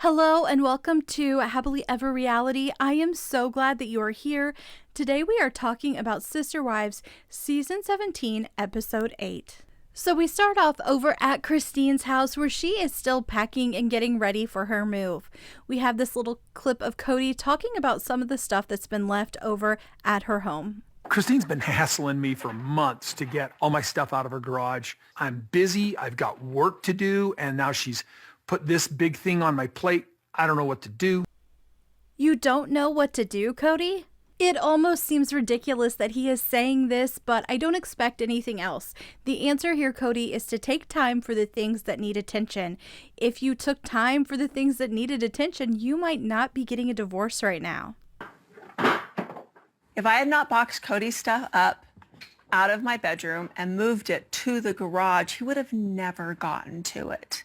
Hello and welcome to Happily Ever Reality. I am so glad that you are here. Today we are talking about Sister Wives, Season 17, Episode 8. So we start off over at Christine's house where she is still packing and getting ready for her move. We have this little clip of Kody talking about some of the stuff that's been left over at her home. Christine's been hassling me for months to get all my stuff out of her garage. I'm busy, I've got work to do, and now she's put this big thing on my plate. I don't know what to do. You don't know what to do, Kody? It almost seems ridiculous that he is saying this, but I don't expect anything else. The answer here, Kody, is to take time for the things that need attention. If you took time for the things that needed attention, you might not be getting a divorce right now. If I had not boxed Kody's stuff up out of my bedroom and moved it to the garage, he would have never gotten to it.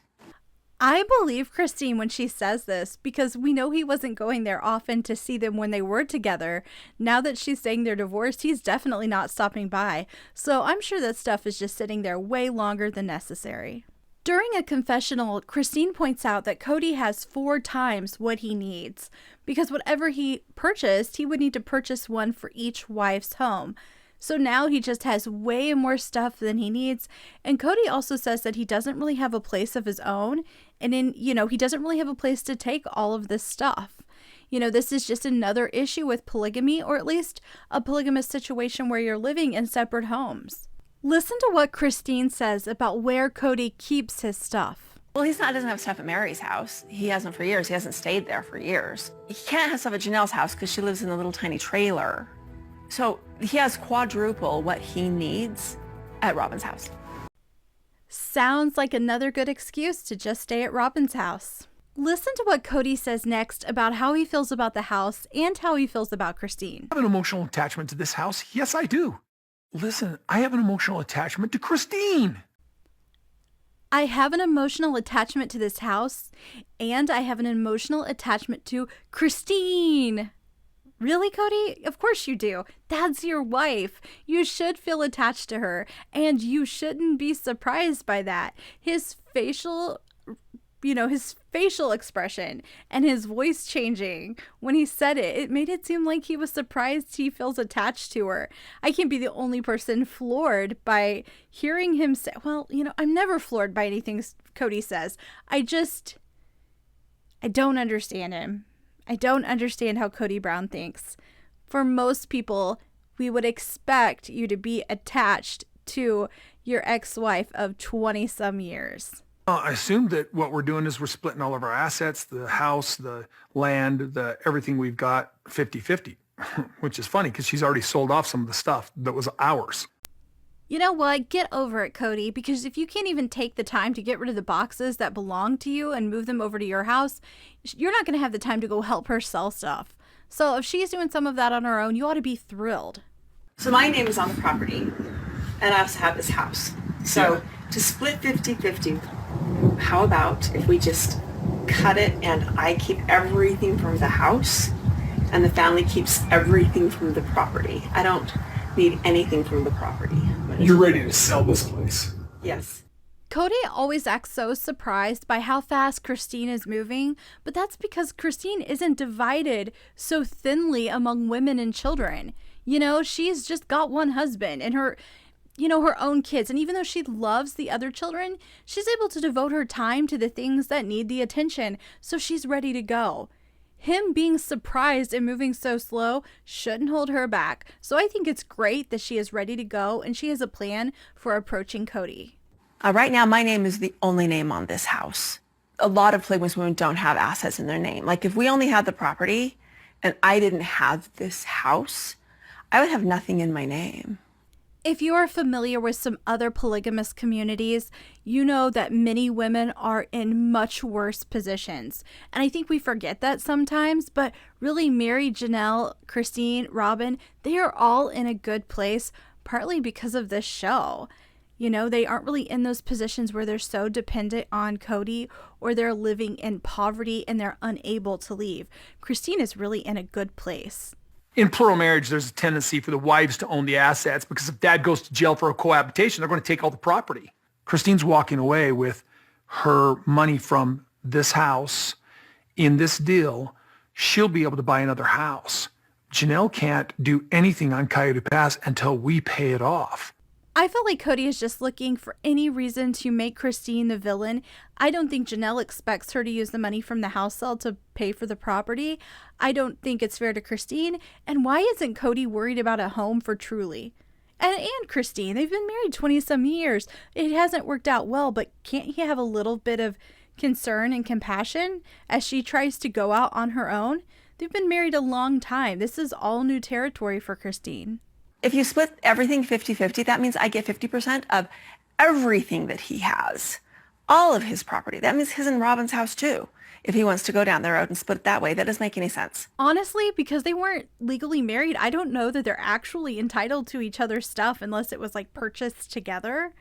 I believe Christine when she says this because we know he wasn't going there often to see them when they were together. Now that she's saying they're divorced, he's definitely not stopping by. So I'm sure that stuff is just sitting there way longer than necessary. During a confessional, Christine points out that Kody has 4 times what he needs because whatever he purchased, he would need to purchase one for each wife's home. So now he just has way more stuff than he needs. And Kody also says that he doesn't really have a place of his own. And he doesn't really have a place to take all of this stuff. This is just another issue with polygamy, or at least a polygamous situation where you're living in separate homes. Listen to what Christine says about where Kody keeps his stuff. Well, doesn't have stuff at Mary's house. He hasn't for years. He hasn't stayed there for years. He can't have stuff at Janelle's house because she lives in a little tiny trailer. So he has quadruple what he needs at Robin's house. Sounds like another good excuse to just stay at Robin's house. Listen to what Kody says next about how he feels about the house and how he feels about Christine. I have an emotional attachment to this house. Yes, I do. Listen, I have an emotional attachment to Christine. I have an emotional attachment to this house, and I have an emotional attachment to Christine. Really, Kody? Of course you do. That's your wife. You should feel attached to her, and you shouldn't be surprised by that. His facial expression and his voice changing when he said it made it seem like he was surprised he feels attached to her. I can't be the only person floored by hearing him say, I'm never floored by anything Kody says. I don't understand him. I don't understand how Kody Brown thinks. For most people, we would expect you to be attached to your ex-wife of 20-some years. I assume that what we're doing is we're splitting all of our assets, the house, the land, everything we've got 50-50, which is funny because she's already sold off some of the stuff that was ours. You know what? Get over it, Kody, because if you can't even take the time to get rid of the boxes that belong to you and move them over to your house, you're not going to have the time to go help her sell stuff. So if she's doing some of that on her own, you ought to be thrilled. So my name is on the property, and I also have this house. So to split 50-50, how about if we just cut it and I keep everything from the house and the family keeps everything from the property? I don't need anything from the property. You're ready to sell this place. Yes. Kody always acts so surprised by how fast Christine is moving, but that's because Christine isn't divided so thinly among women and children. She's just got one husband and her own kids. And even though she loves the other children, she's able to devote her time to the things that need the attention. So she's ready to go. Him being surprised and moving so slow shouldn't hold her back. So I think it's great that she is ready to go and she has a plan for approaching Kody. Right now, my name is the only name on this house. A lot of polygamous women don't have assets in their name. Like if we only had the property and I didn't have this house, I would have nothing in my name. If you are familiar with some other polygamous communities, you know that many women are in much worse positions. And I think we forget that sometimes, but really Mary, Janelle, Christine, Robin, they are all in a good place, partly because of this show. They aren't really in those positions where they're so dependent on Kody or they're living in poverty and they're unable to leave. Christine is really in a good place. In plural marriage, there's a tendency for the wives to own the assets because if dad goes to jail for a cohabitation, they're going to take all the property. Christine's walking away with her money from this house in this deal, she'll be able to buy another house. Janelle can't do anything on Coyote Pass until we pay it off. I feel like Kody is just looking for any reason to make Christine the villain. I don't think Janelle expects her to use the money from the house sale to pay for the property. I don't think it's fair to Christine. And why isn't Kody worried about a home for Truly? And Christine, they've been married 20-some years. It hasn't worked out well, but can't he have a little bit of concern and compassion as she tries to go out on her own? They've been married a long time. This is all new territory for Christine. If you split everything 50-50, that means I get 50% of everything that he has, all of his property. That means his and Robin's house too. If he wants to go down the road and split it that way, that doesn't make any sense. Honestly, because they weren't legally married, I don't know that they're actually entitled to each other's stuff unless it was like purchased together.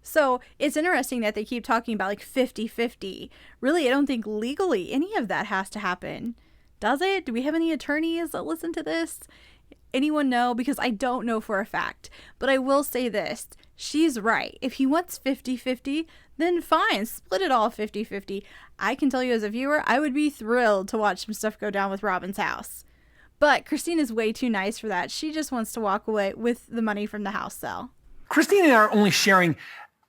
So it's interesting that they keep talking about like 50-50. Really, I don't think legally any of that has to happen. Does it? Do we have any attorneys that listen to this? Anyone know? Because I don't know for a fact. But I will say this. She's right. If he wants 50-50, then fine. Split it all 50-50. I can tell you as a viewer, I would be thrilled to watch some stuff go down with Robin's house. But Christine is way too nice for that. She just wants to walk away with the money from the house sale. Christine and I are only sharing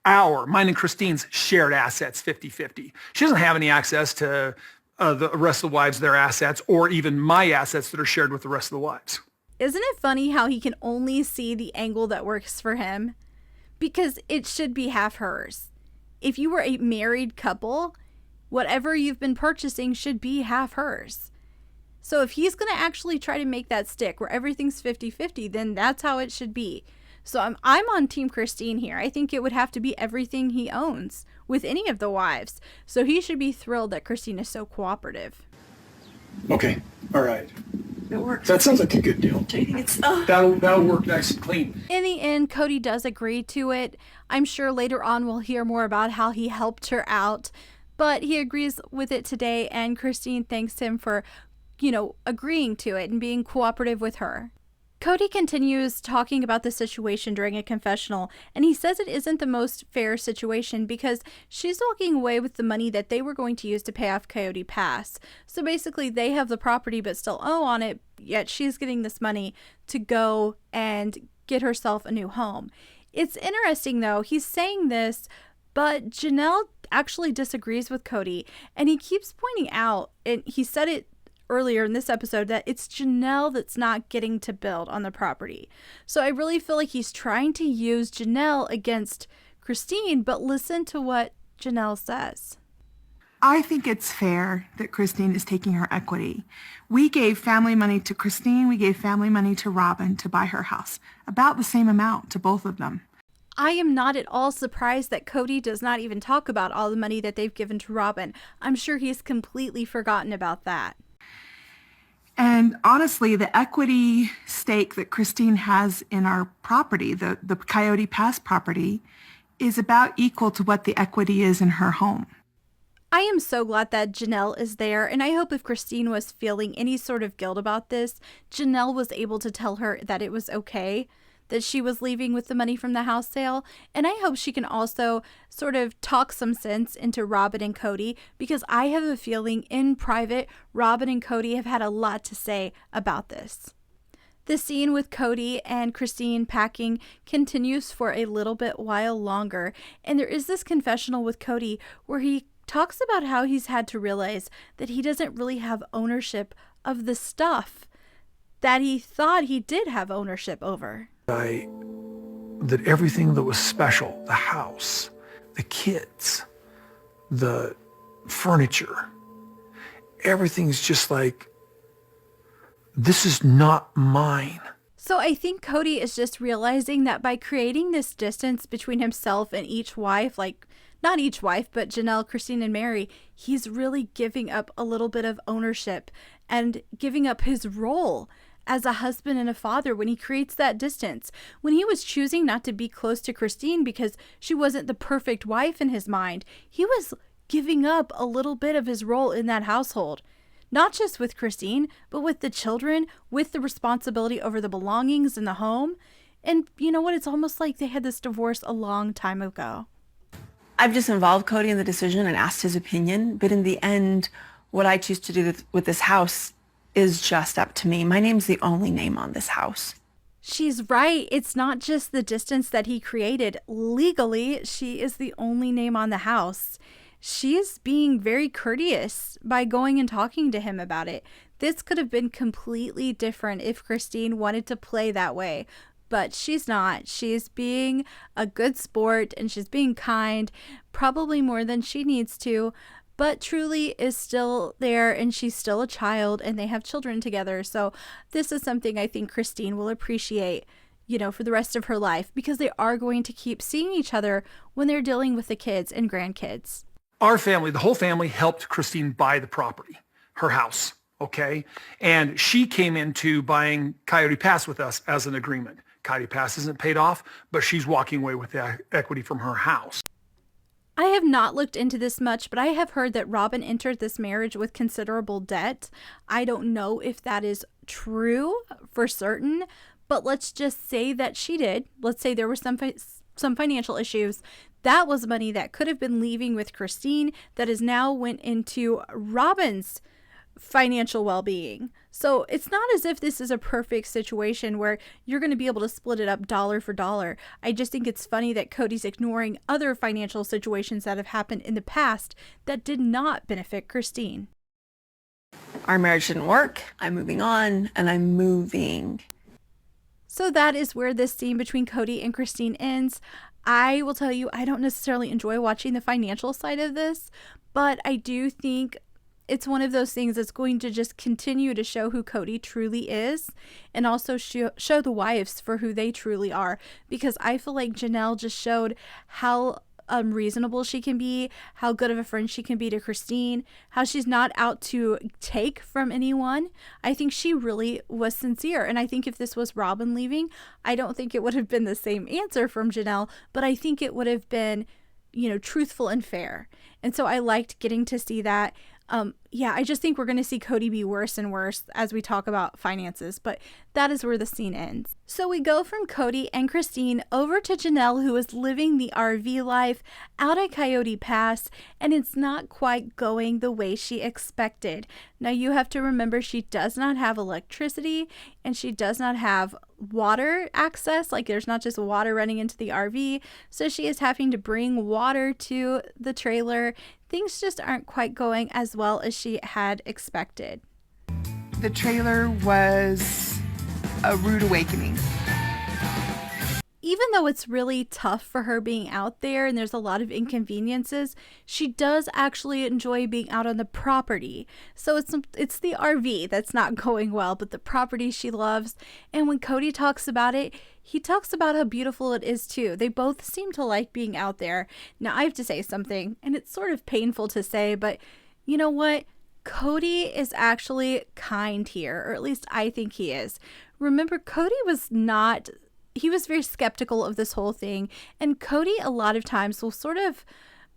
mine and Christine's shared assets 50-50. She doesn't have any access to the rest of the wives, their assets, or even my assets that are shared with the rest of the wives. Isn't it funny how he can only see the angle that works for him? Because it should be half hers. If you were a married couple, whatever you've been purchasing should be half hers. So if he's going to actually try to make that stick where everything's 50-50, then that's how it should be. So I'm on Team Christine here. I think it would have to be everything he owns with any of the wives. So he should be thrilled that Christine is so cooperative. Okay. All right. It works. That sounds like a good deal. Do you think it's... That'll work nice and clean. In the end, Kody does agree to it. I'm sure later on we'll hear more about how he helped her out, but he agrees with it today, and Christine thanks him for, agreeing to it and being cooperative with her. Kody continues talking about the situation during a confessional, and he says it isn't the most fair situation because she's walking away with the money that they were going to use to pay off Coyote Pass. So basically they have the property but still owe on it, yet she's getting this money to go and get herself a new home. It's interesting though, he's saying this, but Janelle actually disagrees with Kody, and he keeps pointing out, and he said it earlier in this episode, that it's Janelle that's not getting to build on the property. So I really feel like he's trying to use Janelle against Christine, but listen to what Janelle says. I think it's fair that Christine is taking her equity. We gave family money to Christine, we gave family money to Robin to buy her house. About the same amount to both of them. I am not at all surprised that Kody does not even talk about all the money that they've given to Robin. I'm sure he's completely forgotten about that. And honestly, the equity stake that Christine has in our property, the Coyote Pass property, is about equal to what the equity is in her home. I am so glad that Janelle is there, and I hope if Christine was feeling any sort of guilt about this, Janelle was able to tell her that it was okay that she was leaving with the money from the house sale. And I hope she can also sort of talk some sense into Robin and Kody, because I have a feeling in private, Robin and Kody have had a lot to say about this. The scene with Kody and Christine packing continues for a little bit while longer, and there is this confessional with Kody where he talks about how he's had to realize that he doesn't really have ownership of the stuff that he thought he did have ownership over. That everything that was special, the house, the kids, the furniture, everything's just like, this is not mine. So I think Kody is just realizing that by creating this distance between himself and each wife, like not each wife, but Janelle, Christine, and Mary, he's really giving up a little bit of ownership and giving up his role as a husband and a father when he creates that distance. When he was choosing not to be close to Christine because she wasn't the perfect wife in his mind, he was giving up a little bit of his role in that household. Not just with Christine, but with the children, with the responsibility over the belongings in the home. And you know what? It's almost like they had this divorce a long time ago. I've just involved Kody in the decision and asked his opinion, but in the end, what I choose to do with this house is just up to me. My name's the only name on this house. She's right. It's not just the distance that he created. Legally, she is the only name on the house. She's being very courteous by going and talking to him about it. This could have been completely different if Christine wanted to play that way, but she's not. She's being a good sport and she's being kind, probably more than she needs to, but Truly is still there and she's still a child and they have children together. So this is something I think Christine will appreciate, for the rest of her life, because they are going to keep seeing each other when they're dealing with the kids and grandkids. Our family, the whole family, helped Christine buy the property, her house, okay? And she came into buying Coyote Pass with us as an agreement. Coyote Pass isn't paid off, but she's walking away with the equity from her house. I have not looked into this much, but I have heard that Robin entered this marriage with considerable debt. I don't know if that is true for certain, but let's just say that she did. Let's say there were some financial issues. That was money that could have been leaving with Christine that is now went into Robin's financial well-being. So it's not as if this is a perfect situation where you're going to be able to split it up dollar for dollar. I just think it's funny that Kody's ignoring other financial situations that have happened in the past that did not benefit Christine. Our marriage didn't work. I'm moving on, and I'm moving. So that is where this scene between Kody and Christine ends. I will tell you, I don't necessarily enjoy watching the financial side of this, but I do think it's one of those things that's going to just continue to show who Kody truly is and also show the wives for who they truly are, because I feel like Janelle just showed how unreasonable she can be, how good of a friend she can be to Christine, how she's not out to take from anyone. I think she really was sincere, and I think if this was Robin leaving, I don't think it would have been the same answer from Janelle, but I think it would have been, truthful and fair. And so I liked getting to see that. I just think we're going to see Kody be worse and worse as we talk about finances, but that is where the scene ends. So we go from Kody and Christine over to Janelle, who is living the RV life out at Coyote Pass, and it's not quite going the way she expected. Now you have to remember she does not have electricity and she does not have water access. Like there's not just water running into the RV, so she is having to bring water to the trailer. Things just aren't quite going as well as she had expected. The trailer was a rude awakening. Even though it's really tough for her being out there and there's a lot of inconveniences, she does actually enjoy being out on the property. So it's the RV that's not going well, but the property she loves. And when Kody talks about it, he talks about how beautiful it is too. They both seem to like being out there. Now I have to say something, and it's sort of painful to say, but you know what? Kody is actually kind here, or at least I think he is. Remember, Kody was not... He was very skeptical of this whole thing, and Kody a lot of times will sort of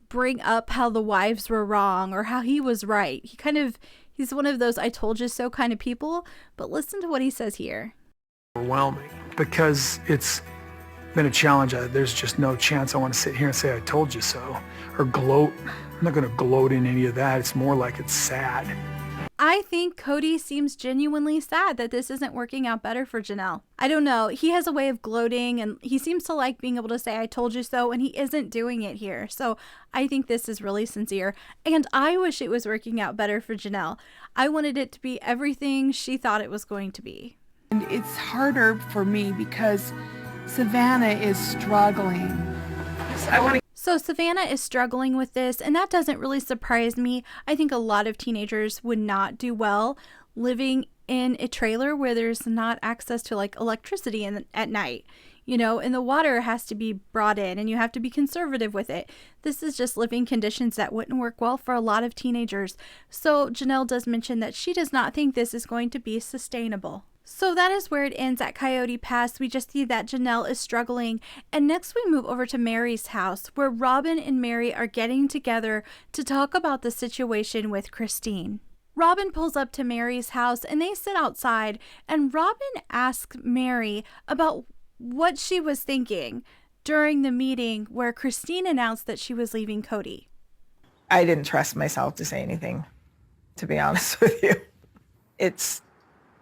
bring up how the wives were wrong or how he was right. He's one of those I told you so kind of people, but listen to what he says here. Overwhelming, because it's been a challenge. There's just no chance I want to sit here and say I told you so or gloat. I'm not going to gloat in any of that. It's more like it's sad. I think Kody seems genuinely sad that this isn't working out better for Janelle. I don't know. He has a way of gloating, and he seems to like being able to say, I told you so, and he isn't doing it here. So I think this is really sincere, and I wish it was working out better for Janelle. I wanted it to be everything she thought it was going to be. And it's harder for me because Savannah is struggling. So Savannah is struggling with this, and that doesn't really surprise me. I think a lot of teenagers would not do well living in a trailer where there's not access to like electricity at night, and the water has to be brought in and you have to be conservative with it. This is just living conditions that wouldn't work well for a lot of teenagers. So Janelle does mention that she does not think this is going to be sustainable. So that is where it ends at Coyote Pass. We just see that Janelle is struggling. And next we move over to Mary's house, where Robin and Mary are getting together to talk about the situation with Christine. Robin pulls up to Mary's house and they sit outside, and Robin asks Mary about what she was thinking during the meeting where Christine announced that she was leaving Kody. I didn't trust myself to say anything. to be honest with you. It's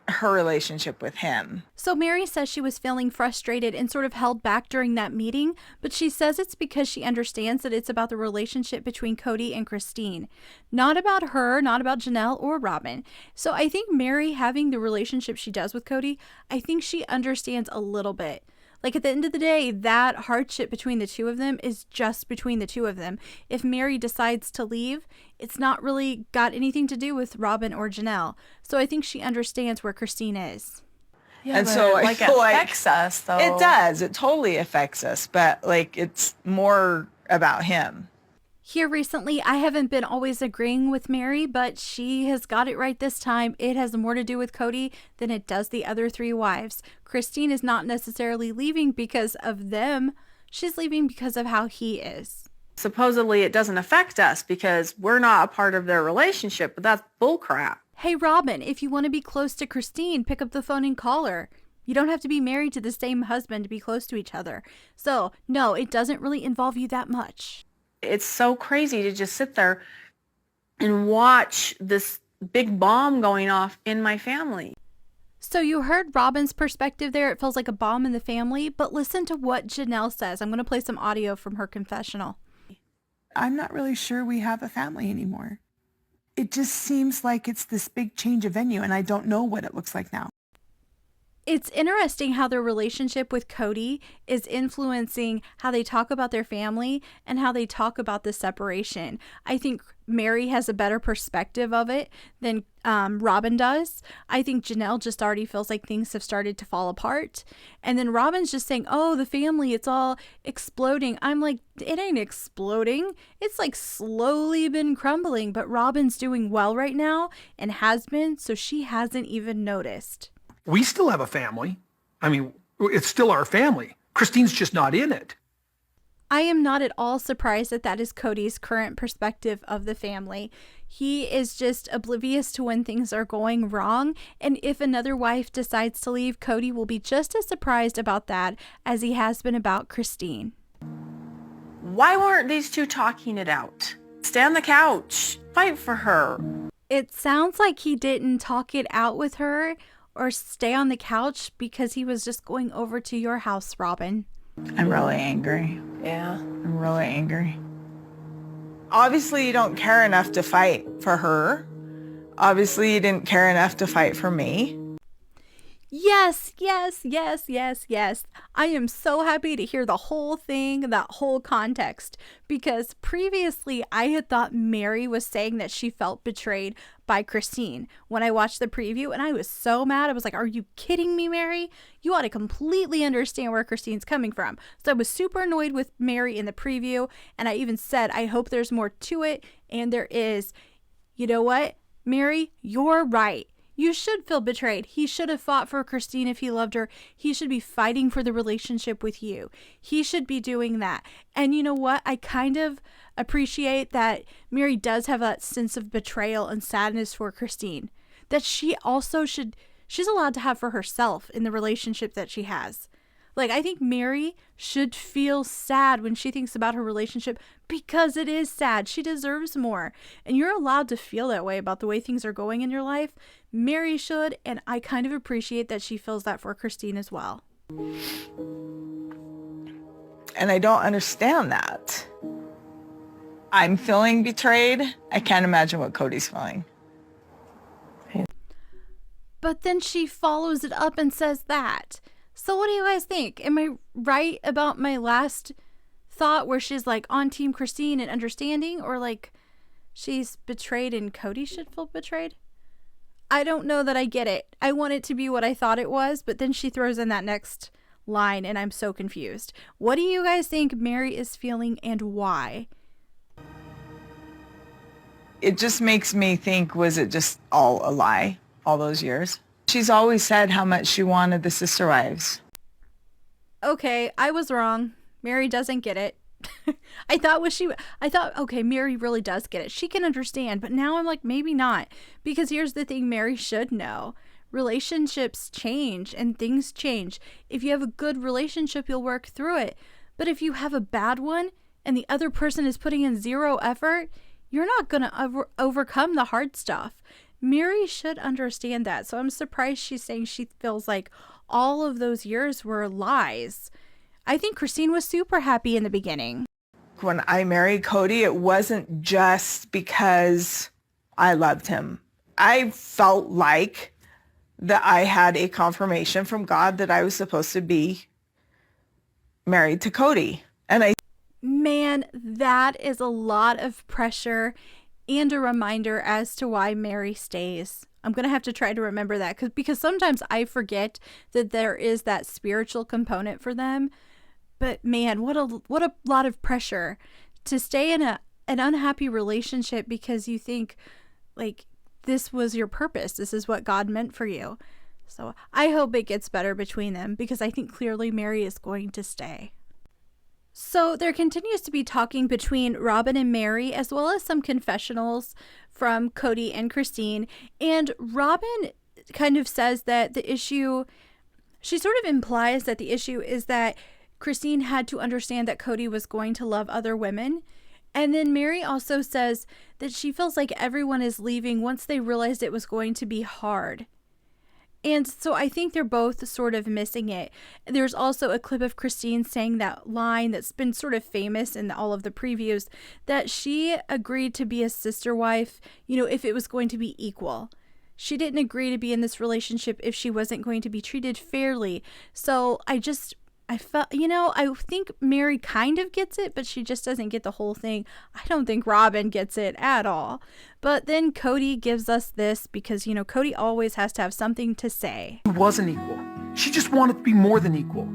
her relationship with him. So Mary says she was feeling frustrated and sort of held back during that meeting, but she says it's because she understands that it's about the relationship between Kody and Christine, not about her, not about Janelle or Robin. So I think Mary having the relationship she does with Kody, I think she understands a little bit. Like, at the end of the day, that hardship between the two of them is just between the two of them. If Mary decides to leave, it's not really got anything to do with Robin or Janelle. So I think she understands where Christine is. Yeah, and so I feel it like affects us, though. It does. It totally affects us. But, like, it's more about him. Here recently, I haven't been always agreeing with Mary, but she has got it right this time. It has more to do with Kody than it does the other three wives. Christine is not necessarily leaving because of them. She's leaving because of how he is. Supposedly it doesn't affect us because we're not a part of their relationship, but that's bullcrap. Hey, Robin, if you want to be close to Christine, pick up the phone and call her. You don't have to be married to the same husband to be close to each other. So, no, it doesn't really involve you that much. It's so crazy to just sit there and watch this big bomb going off in my family. So you heard Robin's perspective there. It feels like a bomb in the family, but listen to what Janelle says. I'm going to play some audio from her confessional. I'm not really sure we have a family anymore. It just seems like it's this big change of venue, and I don't know what it looks like now. It's interesting how their relationship with Kody is influencing how they talk about their family and how they talk about the separation. I think Mary has a better perspective of it than Robin does. I think Janelle just already feels like things have started to fall apart. And then Robin's just saying, oh, the family, it's all exploding. I'm like, it ain't exploding. It's like slowly been crumbling, but Robin's doing well right now and has been, so she hasn't even noticed. We still have a family. I mean, it's still our family. Christine's just not in it. I am not at all surprised that that is Kody's current perspective of the family. He is just oblivious to when things are going wrong, and if another wife decides to leave, Kody will be just as surprised about that as he has been about Christine. Why weren't these two talking it out? Stay on the couch. Fight for her. It sounds like he didn't talk it out with her or stay on the couch because he was just going over to your house, Robin. I'm really angry. Yeah. I'm really angry. Obviously, you don't care enough to fight for her. Obviously, you didn't care enough to fight for me. Yes, yes, yes, yes, yes. I am so happy to hear the whole thing, that whole context, because previously I had thought Mary was saying that she felt betrayed by Christine when I watched the preview, and I was so mad. I was like, are you kidding me, Mary? You ought to completely understand where Christine's coming from. So I was super annoyed with Mary in the preview, and I even said, I hope there's more to it, and there is. You know what, Mary? You're right. You should feel betrayed. He should have fought for Christine if he loved her. He should be fighting for the relationship with you. He should be doing that. And you know what? I kind of appreciate that Mary does have that sense of betrayal and sadness for Christine that she also she's allowed to have for herself in the relationship that she has. Like, I think Mary should feel sad when she thinks about her relationship because it is sad. She deserves more. And you're allowed to feel that way about the way things are going in your life. Mary should, and I kind of appreciate that she feels that for Christine as well. And I don't understand that. I'm feeling betrayed. I can't imagine what Kody's feeling. But then she follows it up and says that. So what do you guys think? Am I right about my last thought where she's like on Team Christine and understanding, or like she's betrayed and Kody should feel betrayed? I don't know that I get it. I want it to be what I thought it was, but then she throws in that next line and I'm so confused. What do you guys think Mary is feeling and why? It just makes me think, was it just all a lie all those years? She's always said how much she wanted the sister wives. Okay, I was wrong. Mary doesn't get it. I thought, okay, Mary really does get it. She can understand, but now I'm like, maybe not. Because here's the thing Mary should know. Relationships change and things change. If you have a good relationship, you'll work through it. But if you have a bad one and the other person is putting in zero effort, you're not going to overcome the hard stuff. Mary should understand that. So I'm surprised she's saying she feels like all of those years were lies. I think Christine was super happy in the beginning. When I married Kody, it wasn't just because I loved him. I felt like that I had a confirmation from God that I was supposed to be married to Kody. And Man, that is a lot of pressure and a reminder as to why Mary stays. I'm going to have to try to remember that because sometimes I forget that there is that spiritual component for them. But man, what a lot of pressure to stay in an unhappy relationship because you think like this was your purpose. This is what God meant for you. So I hope it gets better between them because I think clearly Mary is going to stay. So there continues to be talking between Robin and Mary, as well as some confessionals from Kody and Christine. And Robin kind of says that the issue, she sort of implies that the issue is that Christine had to understand that Kody was going to love other women. And then Mary also says that she feels like everyone is leaving once they realized it was going to be hard. And so I think they're both sort of missing it. There's also a clip of Christine saying that line that's been sort of famous in all of the previews, that she agreed to be a sister wife, if it was going to be equal. She didn't agree to be in this relationship if she wasn't going to be treated fairly. So I felt, I think Mary kind of gets it, but she just doesn't get the whole thing. I don't think Robin gets it at all. But then Kody gives us this because, Kody always has to have something to say. It wasn't equal. She just wanted to be more than equal.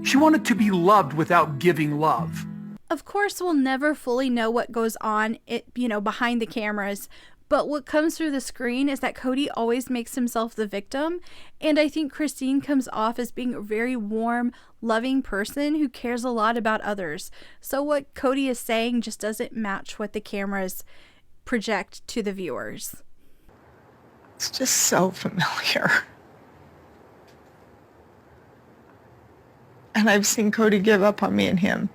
She wanted to be loved without giving love. Of course, we'll never fully know what goes on, behind the cameras. But what comes through the screen is that Kody always makes himself the victim. And I think Christine comes off as being a very warm, loving person who cares a lot about others. So what Kody is saying just doesn't match what the cameras project to the viewers. it's just so familiar. And I've seen Kody give up on me and him.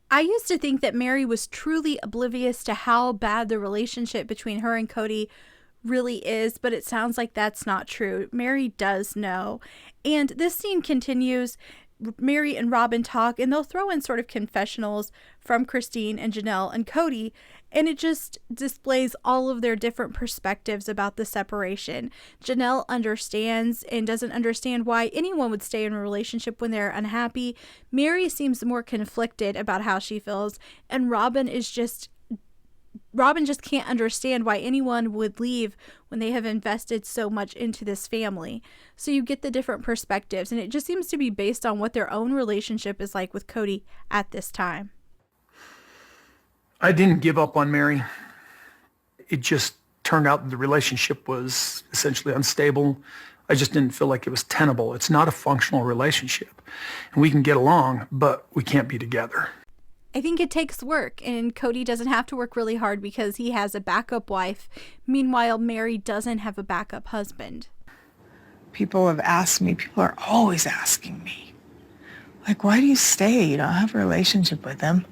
I used to think that Mary was truly oblivious to how bad the relationship between her and Kody really is, but it sounds like that's not true. Mary does know. And this scene continues. Mary and Robin talk, and they'll throw in sort of confessionals from Christine and Janelle and Kody, and it just displays all of their different perspectives about the separation. Janelle understands and doesn't understand why anyone would stay in a relationship when they're unhappy. Mary seems more conflicted about how she feels, and Robin just can't understand why anyone would leave when they have invested so much into this family. So you get the different perspectives, and it just seems to be based on what their own relationship is like with Kody at this time. I didn't give up on Mary. It just turned out that the relationship was essentially unstable. I just didn't feel like it was tenable. It's not a functional relationship. And we can get along, but we can't be together. I think it takes work, and Kody doesn't have to work really hard because he has a backup wife. Meanwhile, Mary doesn't have a backup husband. People have asked me, people are always asking me, like, why do you stay? You don't have a relationship with him.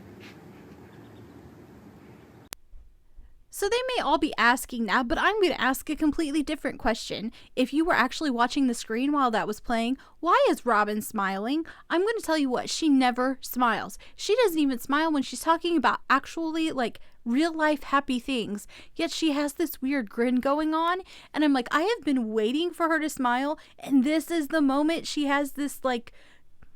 So they may all be asking that, but I'm going to ask a completely different question. If you were actually watching the screen while that was playing, why is Robin smiling? I'm going to tell you what, she never smiles. She doesn't even smile when she's talking about actually like real life happy things. Yet she has this weird grin going on. And I'm like, I have been waiting for her to smile. And this is the moment she has this like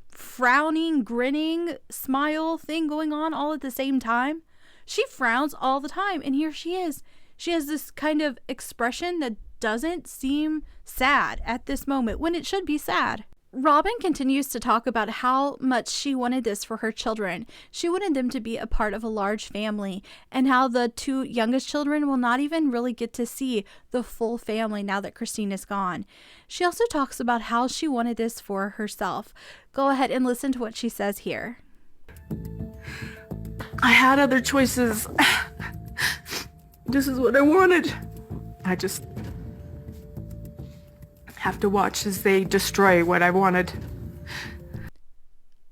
frowning, grinning smile thing going on all at the same time. She frowns all the time, and here she is. She has this kind of expression that doesn't seem sad at this moment, when it should be sad. Robin continues to talk about how much she wanted this for her children. She wanted them to be a part of a large family, and how the two youngest children will not even really get to see the full family now that Christine is gone. She also talks about how she wanted this for herself. Go ahead and listen to what she says here. I had other choices. This is what I wanted. I just have to watch as they destroy what I wanted.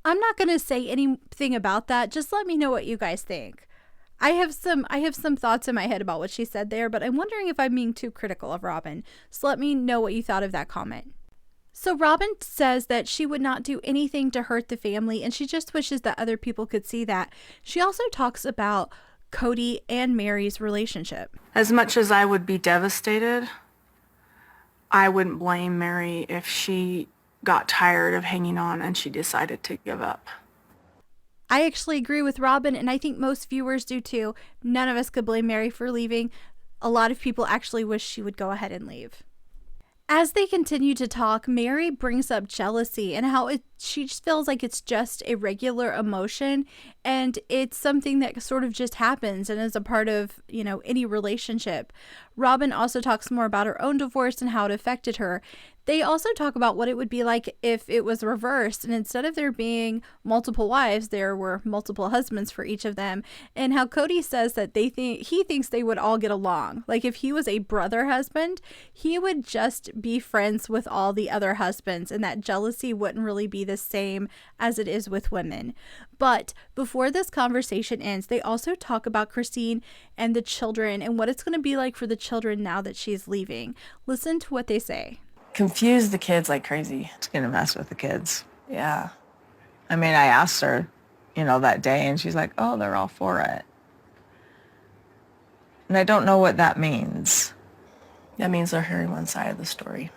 I'm not going to say anything about that. Just let me know what you guys think. I have some thoughts in my head about what she said there, but I'm wondering if I'm being too critical of Robin. So let me know what you thought of that comment. So Robin says that she would not do anything to hurt the family, and she just wishes that other people could see that. She also talks about Kody and Mary's relationship. As much as I would be devastated, I wouldn't blame Mary if she got tired of hanging on and she decided to give up. I actually agree with Robin, and I think most viewers do too. None of us could blame Mary for leaving. A lot of people actually wish she would go ahead and leave. As they continue to talk, Mary brings up jealousy and how she just feels like it's just a regular emotion, and it's something that sort of just happens and is a part of, any relationship. Robin also talks more about her own divorce and how it affected her. They also talk about what it would be like if it was reversed, and instead of there being multiple wives, there were multiple husbands for each of them, and how Kody says that he thinks they would all get along. Like if he was a brother husband, he would just be friends with all the other husbands, and that jealousy wouldn't really be the same as it is with women. But before this conversation ends, they also talk about Christine and the children and what it's going to be like for the children now that she's leaving. Listen to what they say. Confuse the kids like crazy. It's going to mess with the kids. Yeah. I mean, I asked her, that day, and she's like, oh, they're all for it. And I don't know what that means. That means they're hearing one side of the story.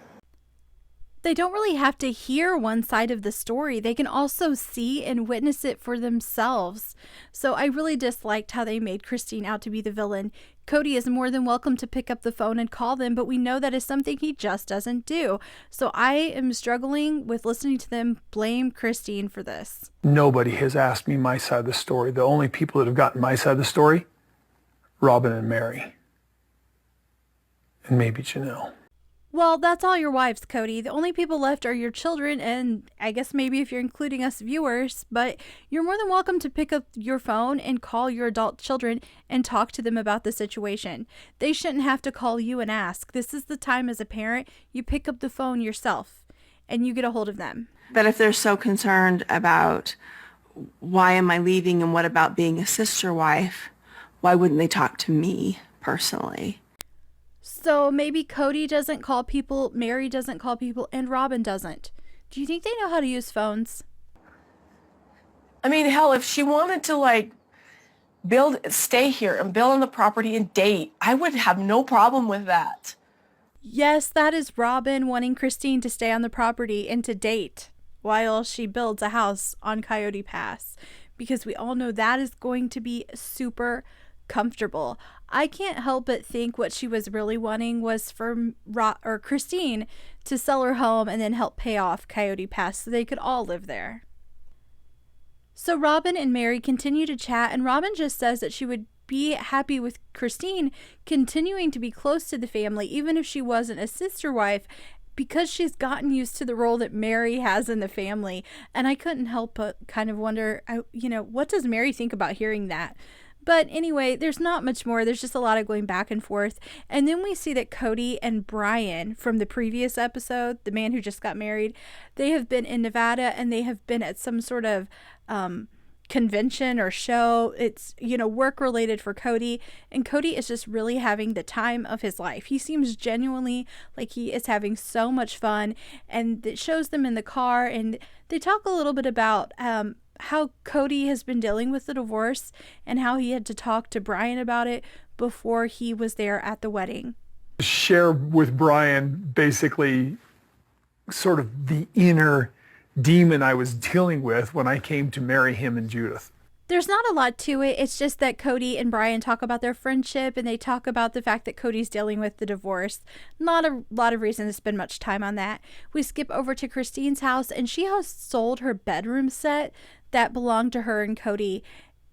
They don't really have to hear one side of the story. They can also see and witness it for themselves. So I really disliked how they made Christine out to be the villain. Kody is more than welcome to pick up the phone and call them, but we know that is something he just doesn't do. So I am struggling with listening to them blame Christine for this. Nobody has asked me my side of the story. The only people that have gotten my side of the story, Robin and Mary. And maybe Janelle. Well, that's all your wives, Kody. The only people left are your children, and I guess maybe if you're including us viewers, but you're more than welcome to pick up your phone and call your adult children and talk to them about the situation. They shouldn't have to call you and ask. This is the time as a parent, you pick up the phone yourself and you get a hold of them. But if they're so concerned about why am I leaving and what about being a sister wife, why wouldn't they talk to me personally? So maybe Kody doesn't call people, Mary doesn't call people, and Robin doesn't. Do you think they know how to use phones? I mean, hell, if she wanted to stay here and build on the property and date, I would have no problem with that. Yes, that is Robin wanting Christine to stay on the property and to date while she builds a house on Coyote Pass, because we all know that is going to be super comfortable. I can't help but think what she was really wanting was for Christine to sell her home and then help pay off Coyote Pass so they could all live there. So Robin and Mary continue to chat, and Robin just says that she would be happy with Christine continuing to be close to the family even if she wasn't a sister wife, because she's gotten used to the role that Mary has in the family. And I couldn't help but kind of wonder, what does Mary think about hearing that? But anyway, there's not much more. There's just a lot of going back and forth. And then we see that Kody and Brian from the previous episode, the man who just got married, they have been in Nevada and they have been at some sort of convention or show. It's, work related for Kody. And Kody is just really having the time of his life. He seems genuinely like he is having so much fun. And it shows them in the car. And they talk a little bit about how Kody has been dealing with the divorce and how he had to talk to Brian about it before he was there at the wedding. Share with Brian basically sort of the inner demon I was dealing with when I came to marry him and Judith. There's not a lot to it. It's just that Kody and Brian talk about their friendship, and they talk about the fact that Cody's dealing with the divorce. Not a lot of reason to spend much time on that. We skip over to Christine's house, and she has sold her bedroom set that belonged to her and Kody.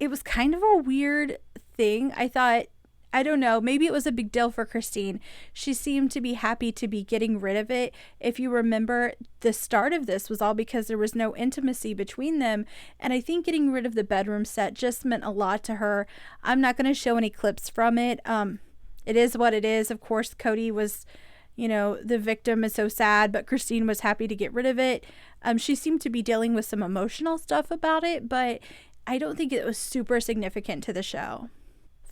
It was kind of a weird thing. I thought, I don't know, maybe it was a big deal for Christine. She seemed to be happy to be getting rid of it. If you remember, the start of this was all because there was no intimacy between them, and I think getting rid of the bedroom set just meant a lot to her. I'm not going to show any clips from it. It is what it is. Of course, Kody was, the victim is so sad, but Christine was happy to get rid of it. She seemed to be dealing with some emotional stuff about it, but I don't think it was super significant to the show.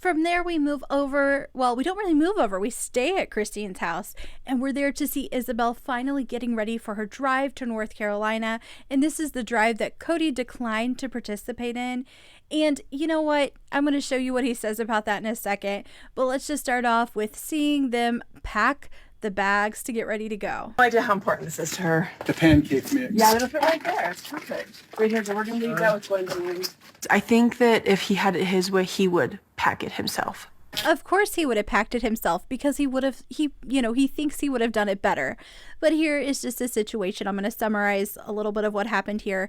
From there, we move over. Well, we don't really move over. We stay at Christine's house, and we're there to see Isabel finally getting ready for her drive to North Carolina. And this is the drive that Kody declined to participate in. And you know what? I'm going to show you what he says about that in a second. But let's just start off with seeing them pack the bags to get ready to go. No idea how important this is to her. The pancake mix. Yeah, it'll fit right there. It's perfect. Right here, so we're going to leave that with Gwendolyn. I think that if he had it his way, he would pack it himself. Of course he would have packed it himself because he thinks he would have done it better. But here is just a situation. I'm going to summarize a little bit of what happened here.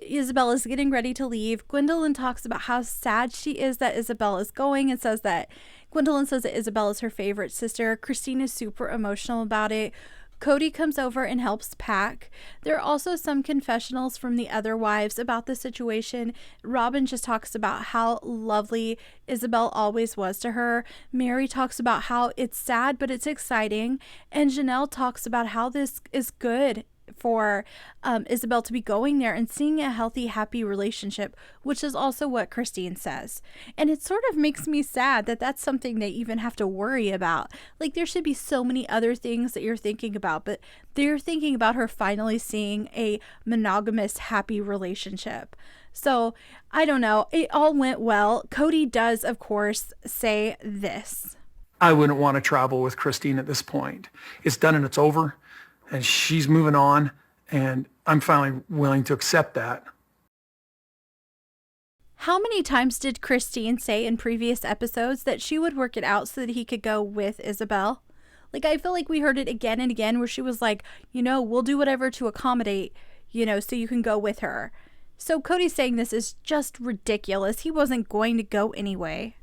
Isabel is getting ready to leave. Gwendolyn talks about how sad she is that Isabel is going and says that Gwendolyn says that Isabel is her favorite sister. Christine is super emotional about it. Kody comes over and helps pack. There are also some confessionals from the other wives about the situation. Robin just talks about how lovely Isabel always was to her. Mary talks about how it's sad, but it's exciting. And Janelle talks about how this is good for Isabel to be going there and seeing a healthy, happy relationship, which is also what Christine says. And it sort of makes me sad that that's something they even have to worry about. Like, there should be so many other things that you're thinking about, but they're thinking about her finally seeing a monogamous, happy relationship. So, I don't know. It all went well. Kody does, of course, say this. I wouldn't want to travel with Christine at this point. It's done and it's over. And she's moving on, and I'm finally willing to accept that. How many times did Christine say in previous episodes that she would work it out so that he could go with Isabel? Like, I feel like we heard it again and again where she was like, we'll do whatever to accommodate, so you can go with her. So Kody saying this is just ridiculous. He wasn't going to go anyway.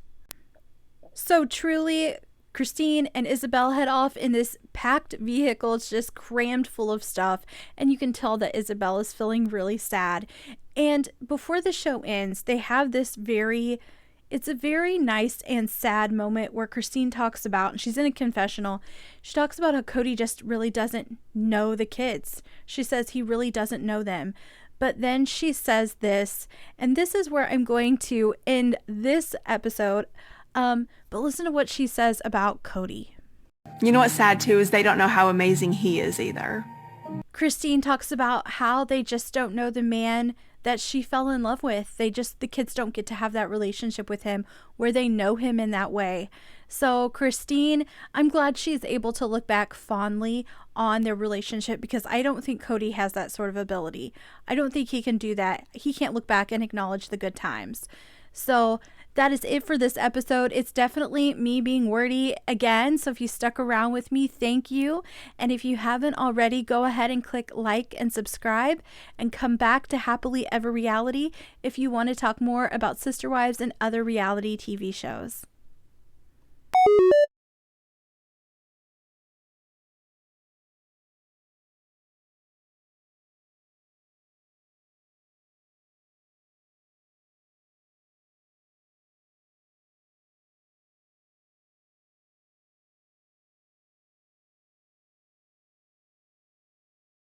So truly, Christine and Isabel head off in this packed vehicle. It's just crammed full of stuff, and you can tell that Isabel is feeling really sad. And before the show ends, they have this it's a very nice and sad moment where Christine talks about, and she's in a confessional, she talks about how Kody just really doesn't know the kids. She says he really doesn't know them. But then she says this, and this is where I'm going to end this episode. But listen to what she says about Kody. You know what's sad too is they don't know how amazing he is either. Christine talks about how they just don't know the man that she fell in love with. The kids don't get to have that relationship with him where they know him in that way. So Christine, I'm glad she's able to look back fondly on their relationship because I don't think Kody has that sort of ability. I don't think he can do that. He can't look back and acknowledge the good times. So that is it for this episode. It's definitely me being wordy again. So if you stuck around with me, thank you. And if you haven't already, go ahead and click like and subscribe and come back to Happily Ever Reality if you want to talk more about Sister Wives and other reality TV shows.